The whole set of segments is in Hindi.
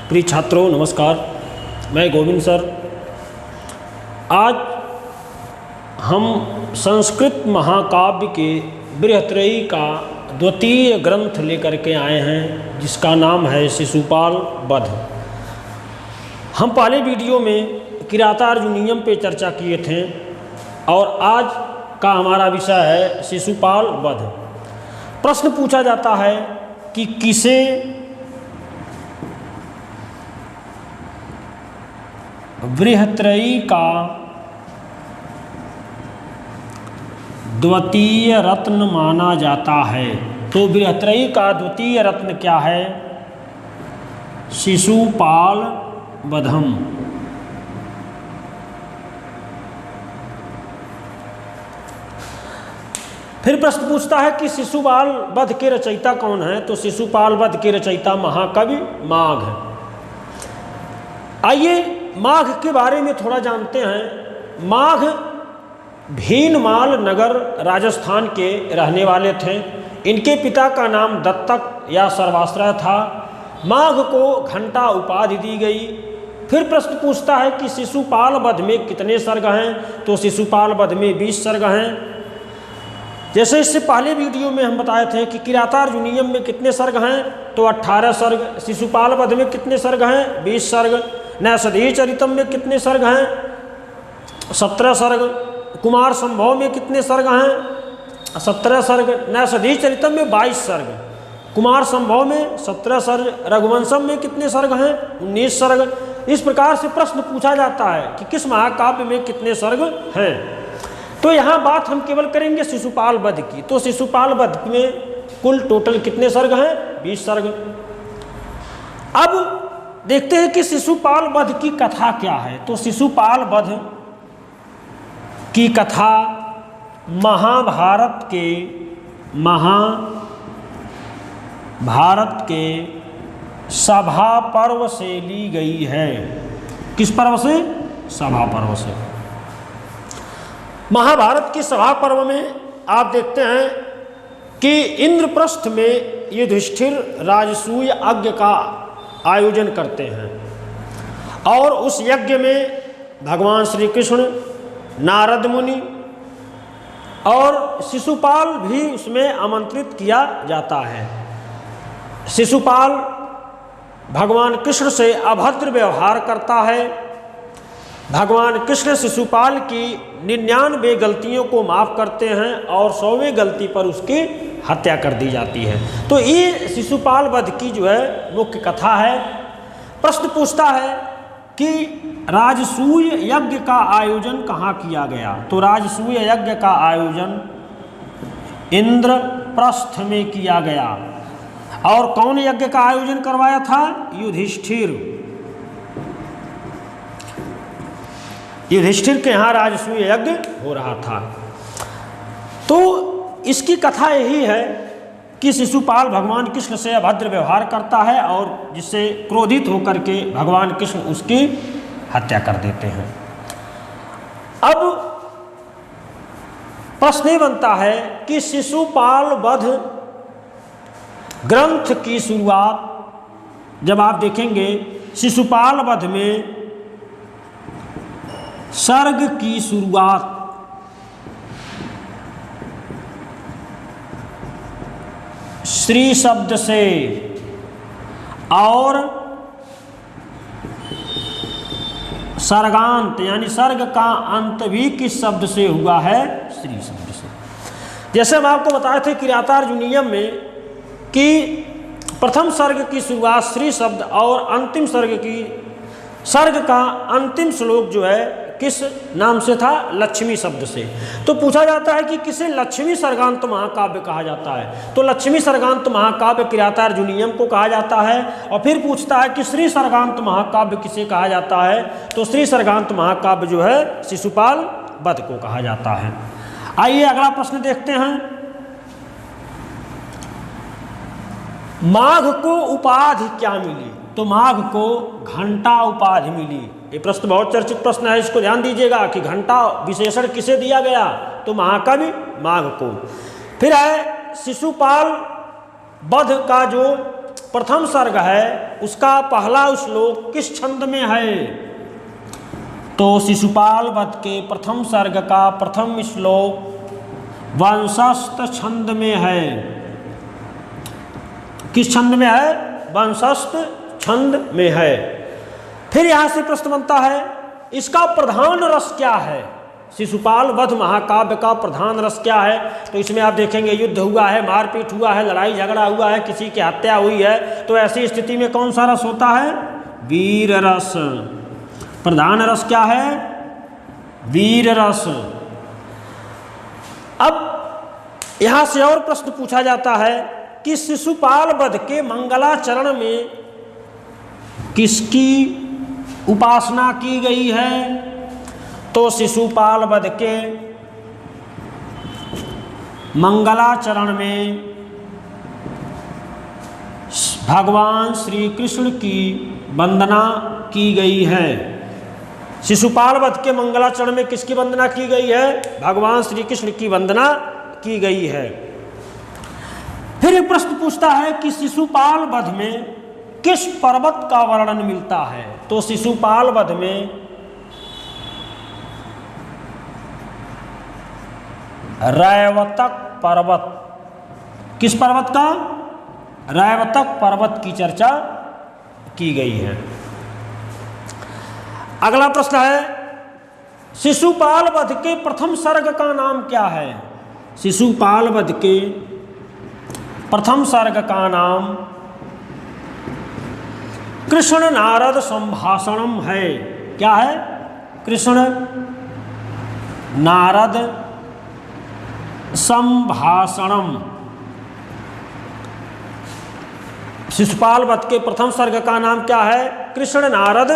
प्रिय छात्रों नमस्कार, मैं गोविंद सर। आज हम संस्कृत महाकाव्य के बृहत्त्रयी का द्वितीय ग्रंथ लेकर के आए हैं, जिसका नाम है शिशुपाल वध। हम पहले वीडियो में किरातार्जुनीयम पे चर्चा किए थे और आज का हमारा विषय है शिशुपाल वध। प्रश्न पूछा जाता है कि किसे बृहत्त्रयी का द्वितीय रत्न माना जाता है। तो बृहत्त्रयी का द्वितीय रत्न क्या है? शिशुपाल वधम। फिर प्रश्न पूछता है कि शिशुपाल वध के रचयिता कौन है? तो शिशुपाल वध के रचयिता महाकवि माघ है। आइए माघ के बारे में थोड़ा जानते हैं। माघ भीनमाल नगर राजस्थान के रहने वाले थे। इनके पिता का नाम दत्तक या सर्वाश्रय था। माघ को घंटा उपाधि दी गई। फिर प्रश्न पूछता है कि शिशुपाल वध में कितने सर्ग हैं? तो शिशुपाल वध में 20 सर्ग हैं। जैसे इससे पहले वीडियो में हम बताए थे कि किरातार्जुनीयम में कितने सर्ग हैं? तो 18 सर्ग। शिशुपाल वध में कितने सर्ग हैं? 20 सर्ग। नैषधीय चरितम में कितने सर्ग हैं? 17 सर्ग। कुमार संभव में कितने सर्ग हैं? 17 सर्ग। नैषधीय चरितम में 22 सर्ग। कुमार संभव में 17 सर्ग। रघुवंशम में कितने सर्ग हैं? 19 सर्ग। इस प्रकार से प्रश्न पूछा जाता है कि किस महाकाव्य में कितने सर्ग हैं। तो यहाँ बात हम केवल करेंगे शिशुपाल वध की। तो शिशुपाल वध में कुल टोटल कितने सर्ग हैं? 20 सर्ग। अब देखते हैं कि शिशुपाल वध की कथा क्या है। तो शिशुपाल वध की कथा महाभारत के सभा पर्व से ली गई है। किस पर्व से? सभा पर्व से। महाभारत की सभा पर्व में आप देखते हैं कि इंद्रप्रस्थ में युधिष्ठिर राजसूय यज्ञ का आयोजन करते हैं और उस यज्ञ में भगवान श्री कृष्ण, नारद मुनि और शिशुपाल भी उसमें आमंत्रित किया जाता है। शिशुपाल भगवान कृष्ण से अभद्र व्यवहार करता है। भगवान कृष्ण शिशुपाल की 99 गलतियों को माफ़ करते हैं और 100वें गलती पर उसकी हत्या कर दी जाती है। तो ये शिशुपाल वध की जो है मुख्य कथा है। प्रश्न पूछता है कि राजसूय यज्ञ का आयोजन कहाँ किया गया? तो राजसूय यज्ञ का आयोजन इंद्रप्रस्थ में किया गया। और कौन यज्ञ का आयोजन करवाया था? युधिष्ठिर के यहाँ राजसूय यज्ञ हो रहा था। तो इसकी कथा यही है कि शिशुपाल भगवान कृष्ण से अभद्र व्यवहार करता है और जिससे क्रोधित होकर के भगवान कृष्ण उसकी हत्या कर देते हैं। अब प्रश्न ये बनता है कि शिशुपाल वध ग्रंथ की शुरुआत जब आप देखेंगे, शिशुपाल वध में सर्ग की शुरुआत श्री शब्द से और सर्गांत यानी सर्ग का अंत भी किस शब्द से हुआ है? श्री शब्द से। जैसे हम आपको बताए थे किरातार्जुनीयम में कि प्रथम सर्ग की शुरुआत श्री शब्द और अंतिम सर्ग का अंतिम श्लोक जो है किस नाम से था? लक्ष्मी शब्द से। तो पूछा जाता है कि किसे लक्ष्मी सर्गांत महाकाव्य कहा जाता है? तो लक्ष्मी सर्गांत महाकाव्य किरातार्जुनीयम को कहा जाता है। और फिर पूछता है कि श्री सर्गांत महाकाव्य किसे कहा जाता है? तो श्री सर्गांत महाकाव्य जो है शिशुपाल वध को कहा जाता है। आइए अगला प्रश्न देखते हैं। माघ को उपाधि क्या मिली? तो माघ को घंटा उपाधि मिली। ये प्रश्न बहुत चर्चित प्रश्न है, इसको ध्यान दीजिएगा कि घंटा विशेषण किसे दिया गया? तो महाकवि माघ को। फिर है शिशुपाल वध का जो प्रथम सर्ग है उसका पहला श्लोक किस छंद में है? तो शिशुपाल वध के प्रथम सर्ग का प्रथम श्लोक वंशस्थ छंद में है। किस छंद में है? वंशस्थ छंद में है। फिर यहां से प्रश्न बनता है, इसका प्रधान रस क्या है? शिशुपाल वध महाकाव्य का प्रधान रस क्या है? तो इसमें आप देखेंगे युद्ध हुआ है, मारपीट हुआ है, लड़ाई झगड़ा हुआ है, किसी की हत्या हुई है, तो ऐसी स्थिति में कौन सा रस होता है? वीर रस। प्रधान रस क्या है? वीर रस। अब यहां से और प्रश्न पूछा जाता है कि शिशुपाल वध के मंगलाचरण में किसकी उपासना की गई है? तो शिशुपाल वध के मंगलाचरण में भगवान श्री कृष्ण की वंदना की गई है। शिशुपाल वध के मंगलाचरण में किसकी वंदना की गई है? भगवान श्री कृष्ण की वंदना की गई है। फिर एक प्रश्न पूछता है कि शिशुपाल वध में किस पर्वत का वर्णन मिलता है? तो शिशुपाल वध में रैवतक पर्वत। किस पर्वत का? रैवतक पर्वत की चर्चा की गई है। अगला प्रश्न है, शिशुपाल वध के प्रथम सर्ग का नाम क्या है? शिशुपाल वध के प्रथम सर्ग का नाम कृष्ण नारद संभाषणम है। क्या है? कृष्ण नारद संभाषणम। शिशुपाल वध के प्रथम सर्ग का नाम क्या है? कृष्ण नारद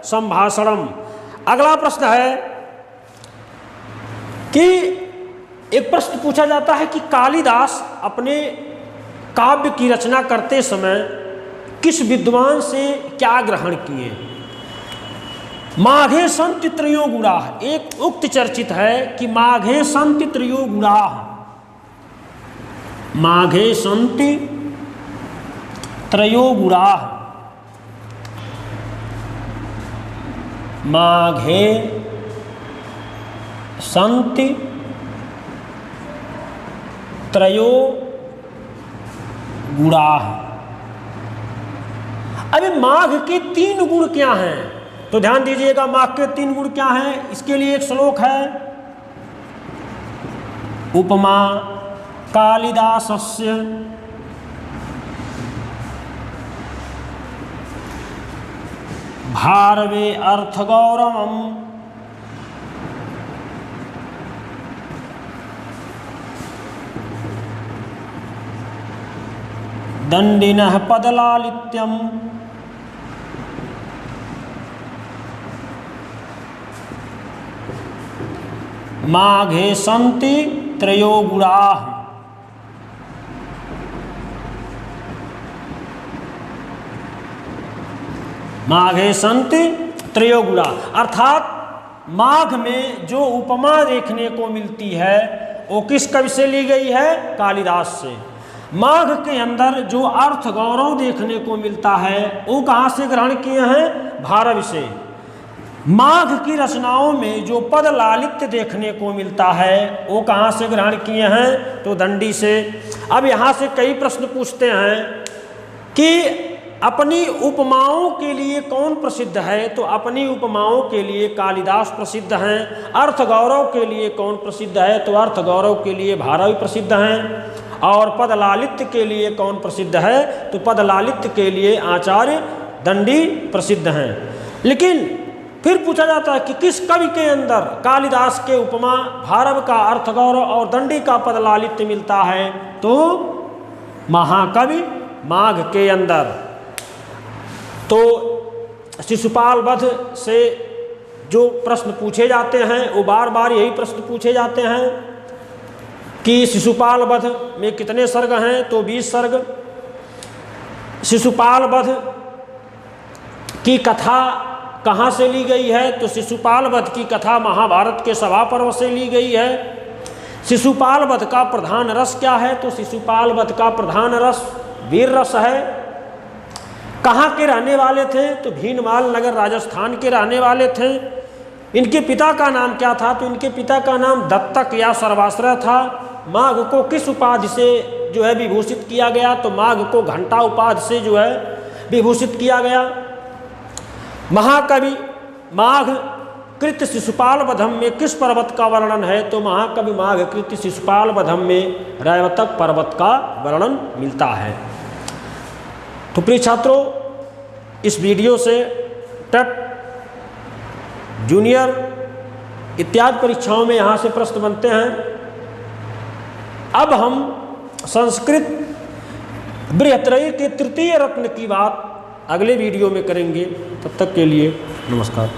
संभाषणम। अगला प्रश्न है कि एक प्रश्न पूछा जाता है कि कालिदास अपने काव्य की रचना करते समय किस विद्वान से क्या ग्रहण किए? माघे सन्ति त्रयो गुणाः। एक उक्त चर्चित है कि माघे सन्ति त्रयो गुणाः। माघे सन्ति त्रयो गुणाः। माघे सन्ति त्रयो गुणाः। अभी माघ के 3 गुण क्या हैं? तो ध्यान दीजिएगा, माघ के 3 गुण क्या हैं? इसके लिए एक श्लोक है, उपमा कालिदासस्य भारवे अर्थगौरवम् दंडिनः पदलालित्यम् माघे सन्ति त्रयो गुणाः। माघे सन्ति त्रयो गुणा, अर्थात माघ में जो उपमा देखने को मिलती है वो किस कवि से ली गई है? कालिदास से। माघ के अंदर जो अर्थ गौरव देखने को मिलता है वो कहाँ से ग्रहण किए हैं? भारव से। माघ की रचनाओं में जो पद लालित्य देखने को मिलता है वो कहाँ से ग्रहण किए हैं? तो दंडी से। अब यहाँ से कई प्रश्न पूछते हैं कि अपनी उपमाओं के लिए कौन प्रसिद्ध है? तो अपनी उपमाओं के लिए कालिदास प्रसिद्ध हैं। अर्थ गौरव के लिए कौन प्रसिद्ध है? तो अर्थ गौरव के लिए भारवी प्रसिद्ध हैं। और पद लालित्य के लिए कौन प्रसिद्ध है? तो पद लालित्य के लिए आचार्य दंडी प्रसिद्ध हैं। लेकिन फिर पूछा जाता है कि किस कवि के अंदर कालिदास के उपमा, भारव का अर्थ गौरव और दंडी का पद लालित्य मिलता है? तो महाकवि माघ के अंदर। तो शिशुपाल वध से जो प्रश्न पूछे जाते हैं वो बार बार यही प्रश्न पूछे जाते हैं कि शिशुपाल वध में कितने सर्ग हैं? तो 20 सर्ग। शिशुपाल वध की कथा कहाँ से ली गई है? तो शिशुपाल वध की कथा महाभारत के सभा पर्व से ली गई है। शिशुपाल वध का प्रधान रस क्या है? तो शिशुपाल वध का प्रधान रस वीर रस है। कहाँ के रहने वाले थे? तो भीनमाल नगर राजस्थान के रहने वाले थे। इनके पिता का नाम क्या था? तो इनके पिता का नाम दत्तक या सर्वाश्रय था। माघ को किस उपाधि से जो है विभूषित किया गया? तो माघ को घंटा उपाधि से जो है विभूषित किया गया। महाकवि माघ कृत शिशुपाल वधम में किस पर्वत का वर्णन है? तो महाकवि माघ कृत शिशुपाल वधम में रैवतक पर्वत का वर्णन मिलता है। तो प्रिय छात्रों, इस वीडियो से टेट, जूनियर इत्यादि परीक्षाओं में यहाँ से प्रश्न बनते हैं। अब हम संस्कृत बृहत्त्रयी के तृतीय रत्न की बात अगले वीडियो में करेंगे। तब तक के लिए नमस्कार।